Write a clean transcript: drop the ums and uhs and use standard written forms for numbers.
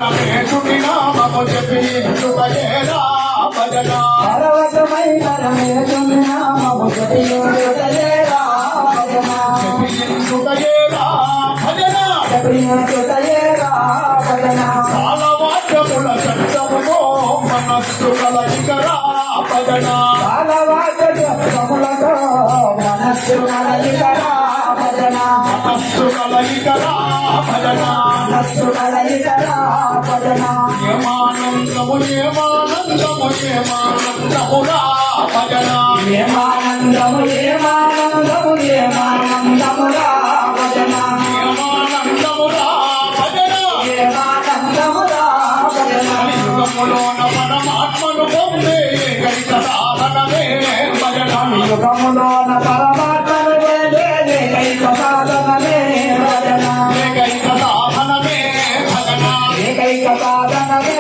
నామము జపించుటయేరా భజన పరవశమైన రమేశుని నామము జపించుటయేరా భజన జపించుటయేరా భజన జపించుటయేరా భజన కాలవాక్యముల శబ్దములో మనస్సు కలయికరా భజన కాలవాక్యములతో మనస్సు కలయికరా భజన మనస్సు కలయికరా భజన మనస్సు కలయికరా భజన ఏమానందము ఏమానందము ఏమానందమురా భజన ఏమానందము ఏమానందము ఏమానందమురా భజన ఏమానందమురా భజన ఏమానందమురా భజన యుగములోన పరమాత్మను పొందే ఏకైక సాధనమే భజన యుగములోన పరమాత్మను పొందే ఏకైక సాధనమే భజన ఏకైక సాధనమే భజన ఏకైక సాధనమే